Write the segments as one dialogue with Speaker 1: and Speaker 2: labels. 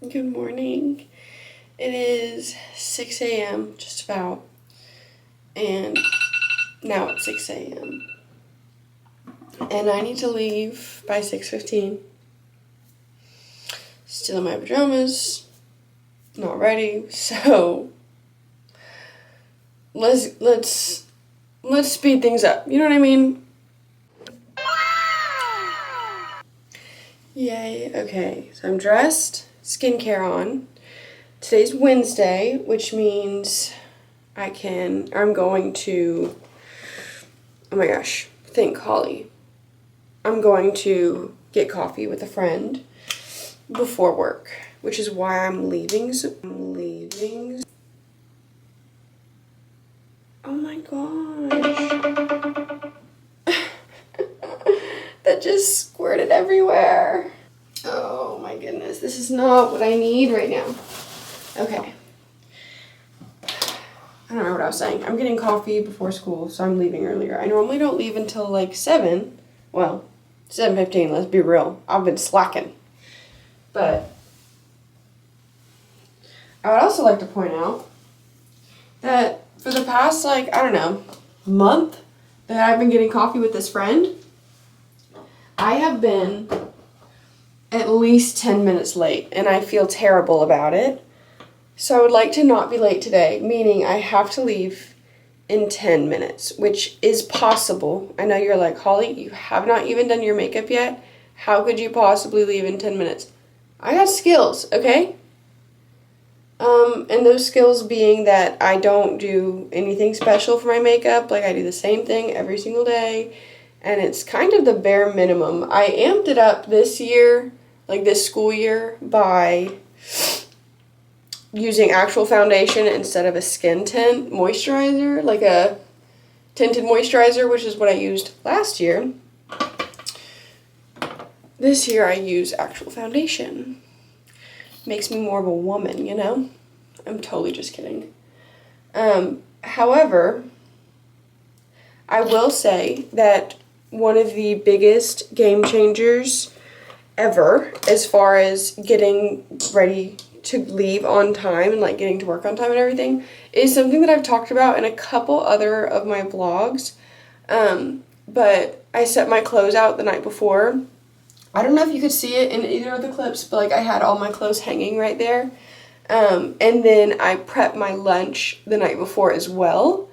Speaker 1: Good morning. It is 6 a.m. just about, and now it's 6 a.m. and I need to leave by 6:15. Still in my pajamas, not ready, so let's speed things up. You know what I mean? Yay. Okay, so I'm dressed, skincare on. Today's Wednesday, which means I'm going to, oh my gosh, thank Holly. I'm going to get coffee with a friend before work, which is why I'm leaving. Oh my gosh. That just squirted everywhere. Oh my goodness, this is not what I need right now. Okay. I don't know what I was saying. I'm getting coffee before school, so I'm leaving earlier. I normally don't leave until like 7. Well, 7:15, let's be real. I've been slacking. But I would also like to point out that for the past, month that I've been getting coffee with this friend, I have been at least 10 minutes late, and I feel terrible about it. So I would like to not be late today, meaning I have to leave in 10 minutes, which is possible. I know you're like, Holly, you have not even done your makeup yet. How could you possibly leave in 10 minutes? I got skills, okay? And those skills being that I don't do anything special for my makeup. Like, I do the same thing every single day, and it's kind of the bare minimum. I amped it up this year, like this school year, by using actual foundation instead of a skin tint moisturizer, like a tinted moisturizer, which is what I used last year. This year I use actual foundation. Makes me more of a woman, you know? I'm totally just kidding. However, I will say that one of the biggest game changers ever, as far as getting ready to leave on time and like getting to work on time and everything, is something that I've talked about in a couple other of my vlogs. But I set my clothes out the night before. I don't know if you could see it in either of the clips, but like I had all my clothes hanging right there. And then I prepped my lunch the night before as well.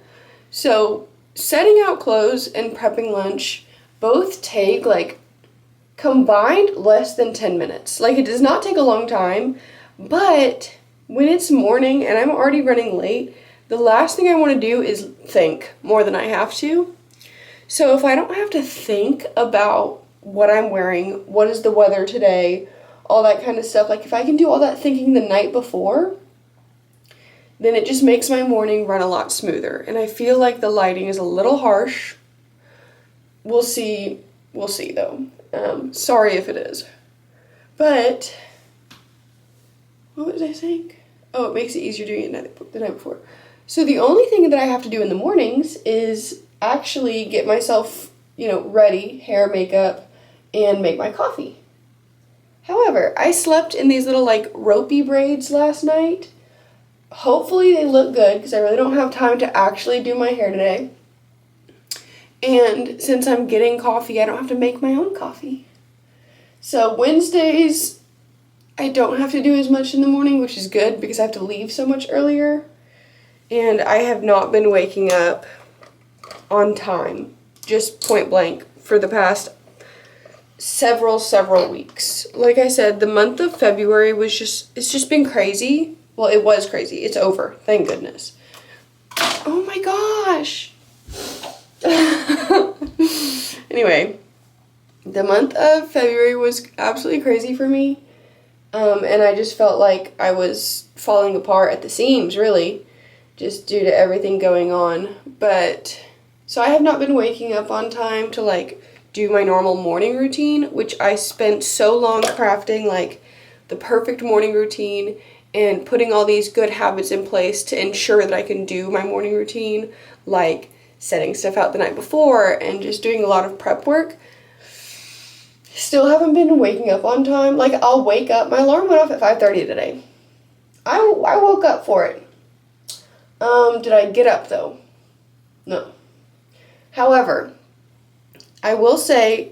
Speaker 1: So setting out clothes and prepping lunch both take like combined less than 10 minutes. Like, it does not take a long time, but when it's morning and I'm already running late, the last thing I want to do is think more than I have to. So if I don't have to think about what I'm wearing, what is the weather today, all that kind of stuff, like if I can do all that thinking the night before, then it just makes my morning run a lot smoother. And I feel like the lighting is a little harsh. We'll see though. Sorry if it is. But what was I saying? Oh, it makes it easier doing it the night before. So the only thing that I have to do in the mornings is actually get myself, ready, hair, makeup, and make my coffee. However, I slept in these little like ropey braids last night. Hopefully they look good because I really don't have time to actually do my hair today. And since I'm getting coffee, I don't have to make my own coffee. So Wednesdays, I don't have to do as much in the morning, which is good because I have to leave so much earlier. And I have not been waking up on time, just point blank, for the past several weeks. Like I said, the month of February it's just been crazy. Well, it was crazy. It's over. Thank goodness. Oh my gosh. Anyway, the month of February was absolutely crazy for me. And I just felt like I was falling apart at the seams, really, just due to everything going on. But, so I have not been waking up on time to, like, do my normal morning routine, which I spent so long crafting, like, the perfect morning routine and putting all these good habits in place to ensure that I can do my morning routine, like setting stuff out the night before and just doing a lot of prep work. Still haven't been waking up on time. Like, I'll wake up. My alarm went off at 5:30 today. I woke up for it. Did I get up, though? No. However, I will say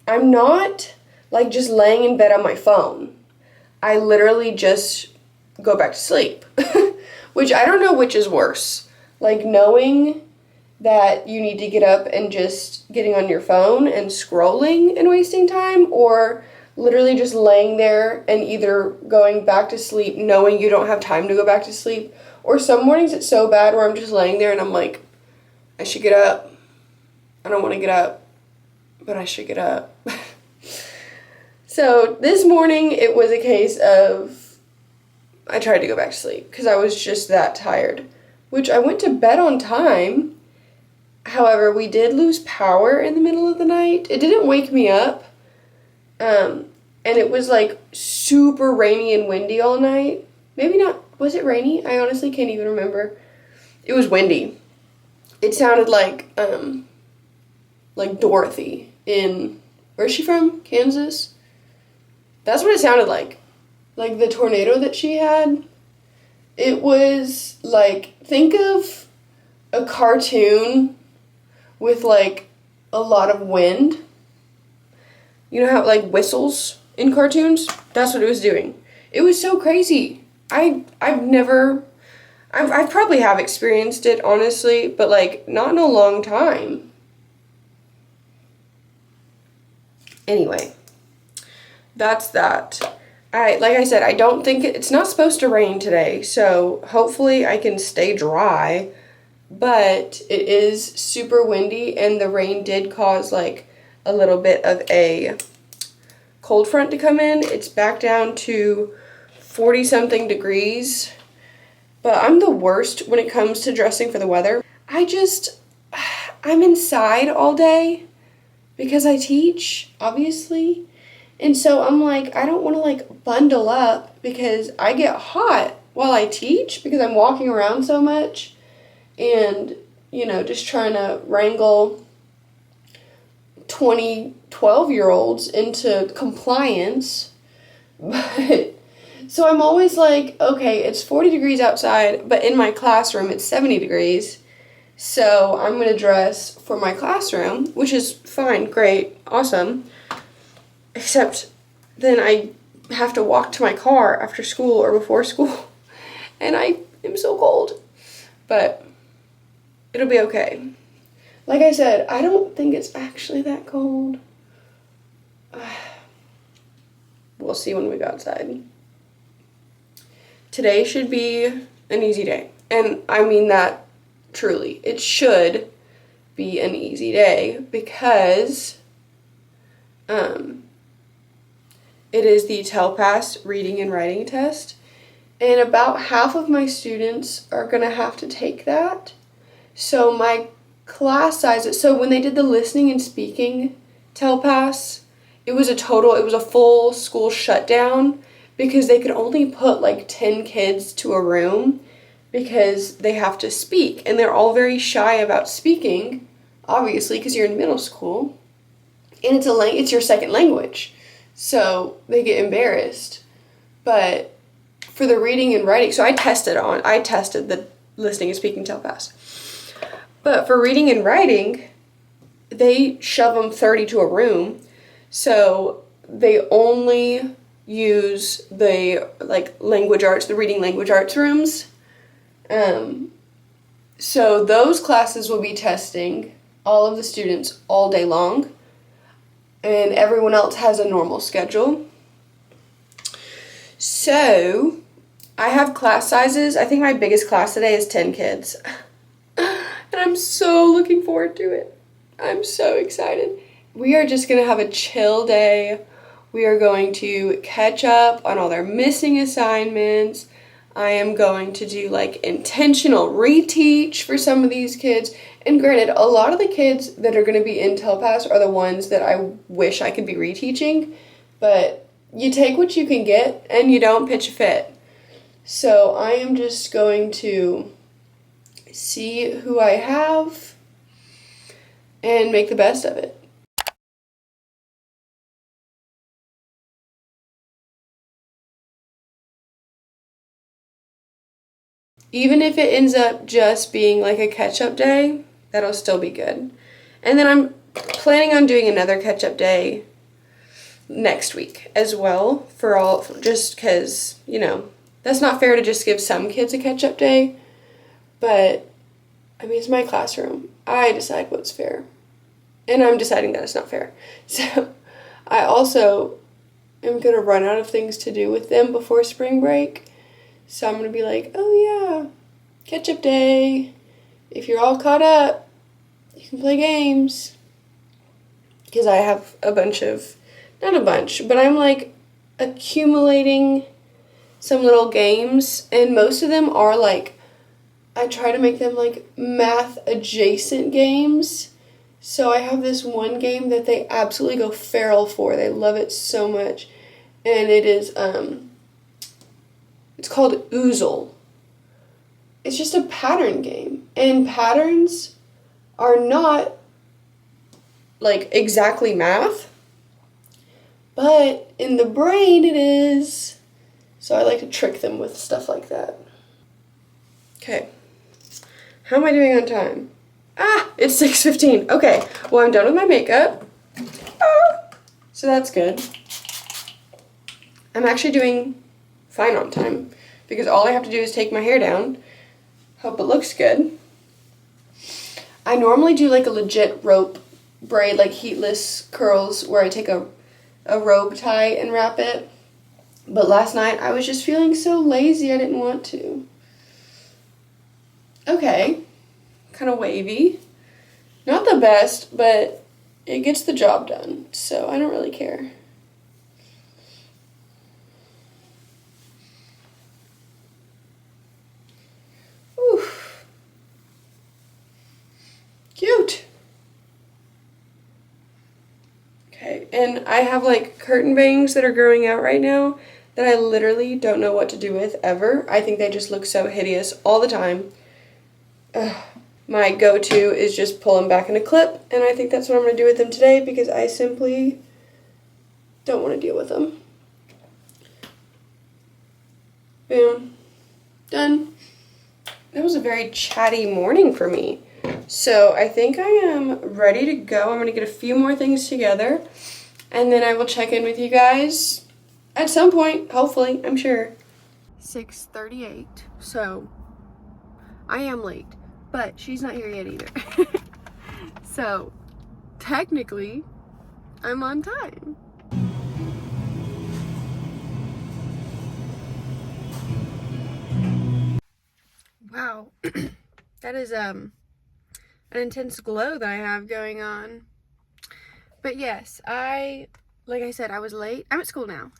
Speaker 1: I'm not, like, just laying in bed on my phone. I literally just go back to sleep. Which I don't know which is worse. Like, knowing that you need to get up and just getting on your phone and scrolling and wasting time, or literally just laying there and either going back to sleep knowing you don't have time to go back to sleep, or some mornings it's so bad where I'm just laying there and I'm like, I should get up. I don't want to get up, but I should get up. So this morning it was a case of I tried to go back to sleep because I was just that tired, which I went to bed on time. However, we did lose power in the middle of the night. It didn't wake me up. And it was like super rainy and windy all night. Maybe not. Was it rainy? I honestly can't even remember. It was windy. It sounded like Dorothy in, where's she from? Kansas? That's what it sounded like. Like the tornado that she had. It was like, think of a cartoon with like a lot of wind. You know how like whistles in cartoons? That's what it was doing. It was so crazy. I've probably have experienced it, honestly, but like not in a long time. Anyway, that's that. Like I said, I don't think it's not supposed to rain today, so hopefully I can stay dry, but it is super windy, and the rain did cause like a little bit of a cold front to come in. It's back down to 40-something degrees, but I'm the worst when it comes to dressing for the weather. I'm inside all day because I teach, obviously. And so I'm like, I don't want to like bundle up because I get hot while I teach because I'm walking around so much and, you know, just trying to wrangle 12-year-olds into compliance. But so I'm always like, okay, it's 40 degrees outside, but in my classroom it's 70 degrees. So I'm going to dress for my classroom, which is fine, great, awesome. Except then I have to walk to my car after school or before school. And I am so cold. But it'll be okay. Like I said, I don't think it's actually that cold. We'll see when we go outside. Today should be an easy day. And I mean that truly. It should be an easy day because it is the TELPAS reading and writing test, and about half of my students are going to have to take that. So my class sizes, so when they did the listening and speaking TELPAS, it was a full school shutdown because they could only put like 10 kids to a room because they have to speak, and they're all very shy about speaking, obviously, because you're in middle school, and it's your second language. So they get embarrassed. But for the reading and writing, so I tested the listening and speaking TELPAS. But for reading and writing, they shove them 30 to a room. So they only use the reading language arts rooms. So those classes will be testing all of the students all day long. And everyone else has a normal schedule. So, I have class sizes. I think my biggest class today is 10 kids. And I'm so looking forward to it. I'm so excited. We are just going to have a chill day. We are going to catch up on all their missing assignments. I am going to do like intentional reteach for some of these kids. And granted, a lot of the kids that are going to be in TELPAS are the ones that I wish I could be reteaching. But you take what you can get and you don't pitch a fit. So I am just going to see who I have and make the best of it. even if it ends up just being like a catch-up day, that'll still be good. And then I'm planning on doing another catch-up day next week as well just because, that's not fair to just give some kids a catch-up day. But, I mean, it's my classroom. I decide what's fair. And I'm deciding that it's not fair. So, I also am going to run out of things to do with them before spring break. So I'm going to be like, oh yeah, catch-up day. If you're all caught up, you can play games. Because I have not a bunch, but I'm like accumulating some little games. And most of them are like, I try to make them like math adjacent games. So I have this one game that they absolutely go feral for. They love it so much. And it is, it's called Oozle. It's just a pattern game. And patterns are not like exactly math, but in the brain it is. So I like to trick them with stuff like that. Okay. How am I doing on time? It's 6:15. Okay. Well, I'm done with my makeup. So that's good. I'm actually doing fine on time because all I have to do is take my hair down, hope it looks good. I normally do like a legit rope braid, like heatless curls, where I take a rope tie and wrap it. But last night I was just feeling so lazy I didn't want to. Okay. Kind of wavy. Not the best, but it gets the job done, so I don't really care. Oof. Cute. Okay, and I have like curtain bangs that are growing out right now that I literally don't know what to do with ever. I think they just look so hideous all the time. Ugh. My go-to is just pull them back in a clip, and I think that's what I'm going to do with them today because I simply don't want to deal with them. Boom. Done. That was a very chatty morning for me. So I think I am ready to go. I'm going to get a few more things together, and then I will check in with you guys at some point, hopefully, I'm sure. 6:38, so I am late, but she's not here yet either. So technically, I'm on time. Wow, that is an intense glow that I have going on. But yes, like I said, I was late. I'm at school now.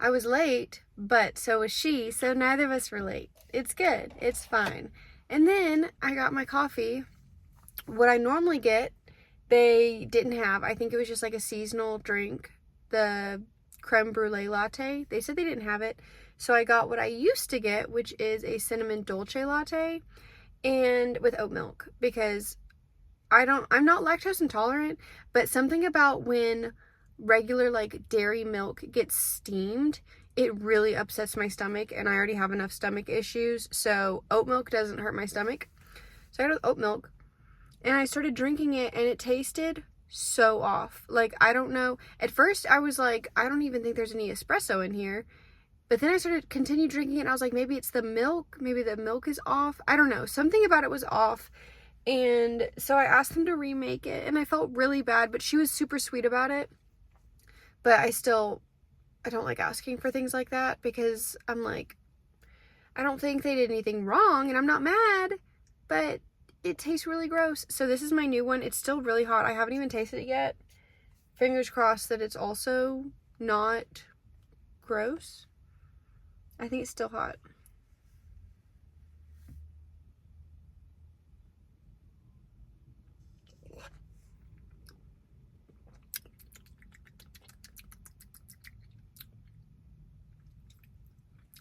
Speaker 1: I was late, but so was she, so neither of us were late. It's good. It's fine. And then I got my coffee. What I normally get, they didn't have. I think it was just like a seasonal drink, the creme brulee latte. They said they didn't have it. So I got what I used to get, which is a cinnamon dolce latte and with oat milk, because I'm not lactose intolerant, but something about when regular like dairy milk gets steamed, it really upsets my stomach, and I already have enough stomach issues, so oat milk doesn't hurt my stomach. So I got oat milk, and I started drinking it, and it tasted so off. Like, I don't know. At first, I was like, I don't even think there's any espresso in here. But then I continued drinking it, and I was like, maybe it's the milk. Maybe the milk is off. I don't know. Something about it was off. And so I asked them to remake it, and I felt really bad, but she was super sweet about it. But I don't like asking for things like that, because I'm like, I don't think they did anything wrong, and I'm not mad, but it tastes really gross. So this is my new one. It's still really hot. I haven't even tasted it yet. Fingers crossed that it's also not gross. I think it's still hot.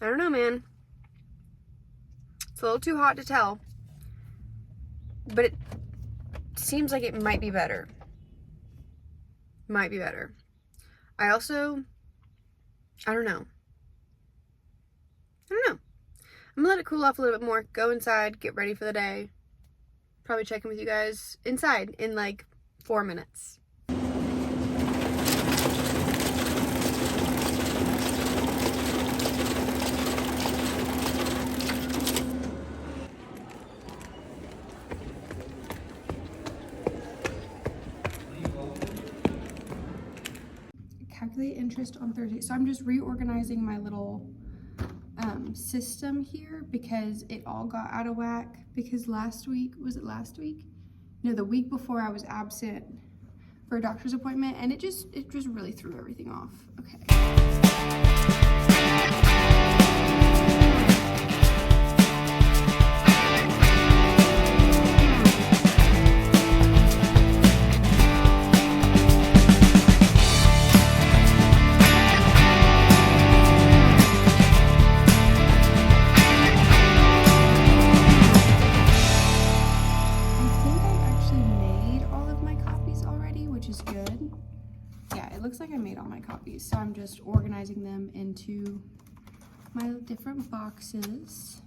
Speaker 1: I don't know, man. It's a little too hot to tell. But it seems like it might be better. Might be better. I don't know.
Speaker 2: I'm gonna let it cool off a little bit more, go inside, get ready for the day. Probably check in with you guys inside in like 4 minutes. Calculate interest on Thursday. So I'm just reorganizing my little system here because it all got out of whack because last week, was it last week? No, the week before I was absent for a doctor's appointment and it just really threw everything off. Okay. Looks like I made all my copies, so I'm just organizing them into my different boxes.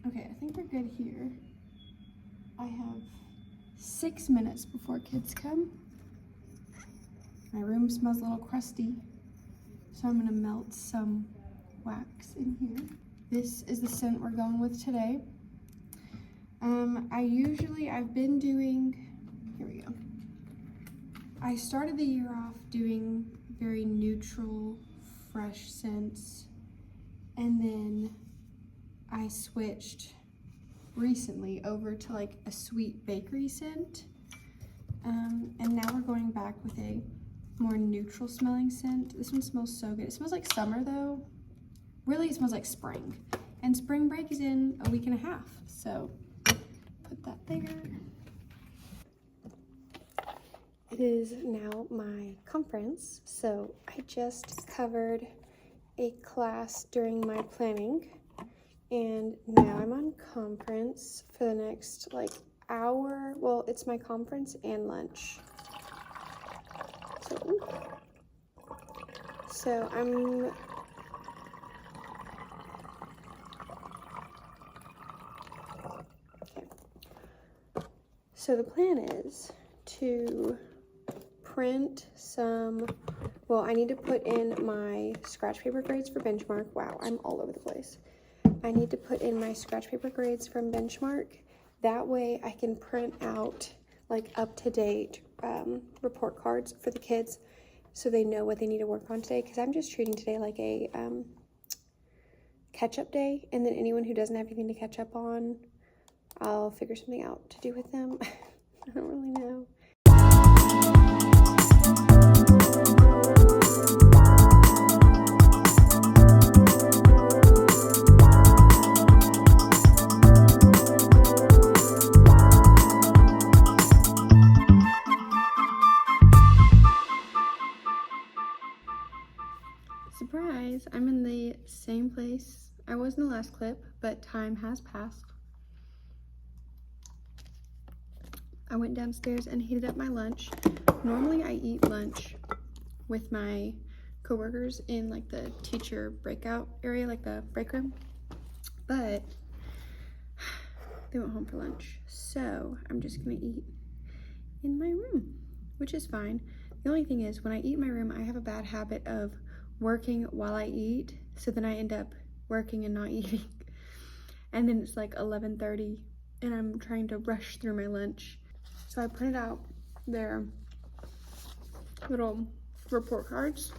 Speaker 2: Okay, I think we're good here. I have 6 minutes before kids come. My room smells a little crusty, so I'm gonna melt some wax in here. This is the scent we're going with today. I've been doing, here we go. I started the year off doing very neutral, fresh scents, and then I switched recently over to like a sweet bakery scent, and now we're going back with a more neutral smelling scent. This one smells so good. It smells like summer though. Really, it smells like spring, and spring break is in a week and a half, so put that there. It is now my conference, so I just covered a class during my planning, and now I'm on conference for the next like hour. Well, it's my conference and lunch. So I'm okay. So the plan is to print some, well, I need to put in my scratch paper grades for Benchmark. Wow, I'm all over the place. I need to put in my scratch paper grades from Benchmark. That way I can print out like up-to-date report cards for the kids so they know what they need to work on today, because I'm just treating today like a catch-up day, and then anyone who doesn't have anything to catch up on, I'll figure something out to do with them. I don't really know. Surprise! I'm in the same place I was in the last clip, but time has passed. I went downstairs and heated up my lunch. Normally I eat lunch with my coworkers in like the teacher breakout area, like the break room, but they went home for lunch, so I'm just gonna eat in my room, which is fine. The only thing is, when I eat in my room, I have a bad habit of working while I eat, so then I end up working and not eating, and then it's like 11:30 and I'm trying to rush through my lunch. So I printed out their little report cards,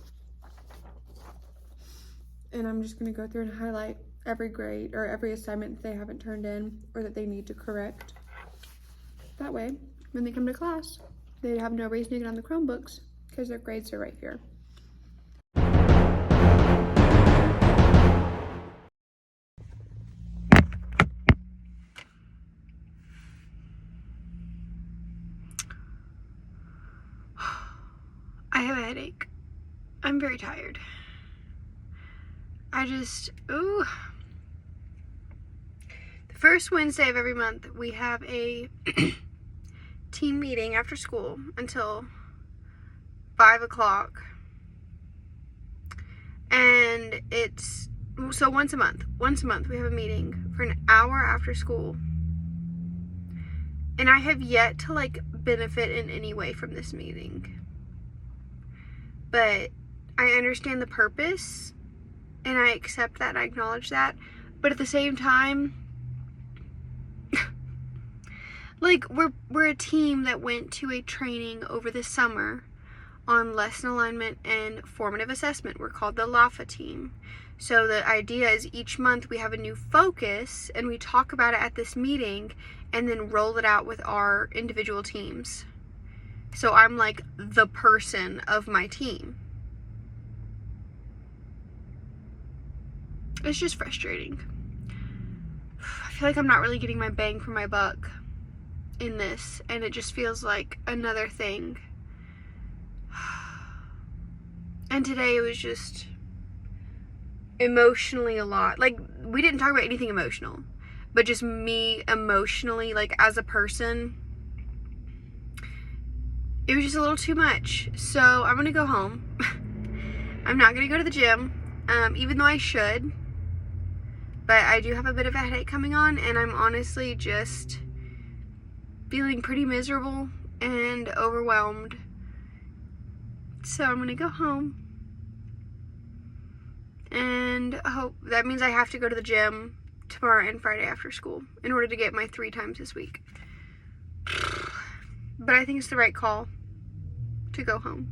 Speaker 2: and I'm just gonna go through and highlight every grade or every assignment that they haven't turned in or that they need to correct. That way, when they come to class, they have no reason to get on the Chromebooks because their grades are right here. I have a headache. I'm very tired. The first Wednesday of every month, we have a team meeting after school until 5 o'clock. And it's So once a month we have a meeting for an hour after school. And I have yet to like benefit in any way from this meeting. But I understand the purpose and I accept that and I acknowledge that. But at the same time, like we're a team that went to a training over the summer on lesson alignment and formative assessment. We're called the LAFA team. So the idea is each month we have a new focus and we talk about it at this meeting and then roll it out with our individual teams. So I'm like the person of my team. It's just frustrating. I feel like I'm not really getting my bang for my buck in this, and it just feels like another thing. And today it was just emotionally a lot. Like, we didn't talk about anything emotional, but just me emotionally, like as a person, it was just a little too much. So I'm gonna go home. I'm not gonna go to the gym, even though I should. But I do have a bit of a headache coming on, and I'm honestly just feeling pretty miserable and overwhelmed. So I'm gonna go home. And hope that means I have to go to the gym tomorrow and Friday after school in order to get my 3 times this week. But I think it's the right call to go home.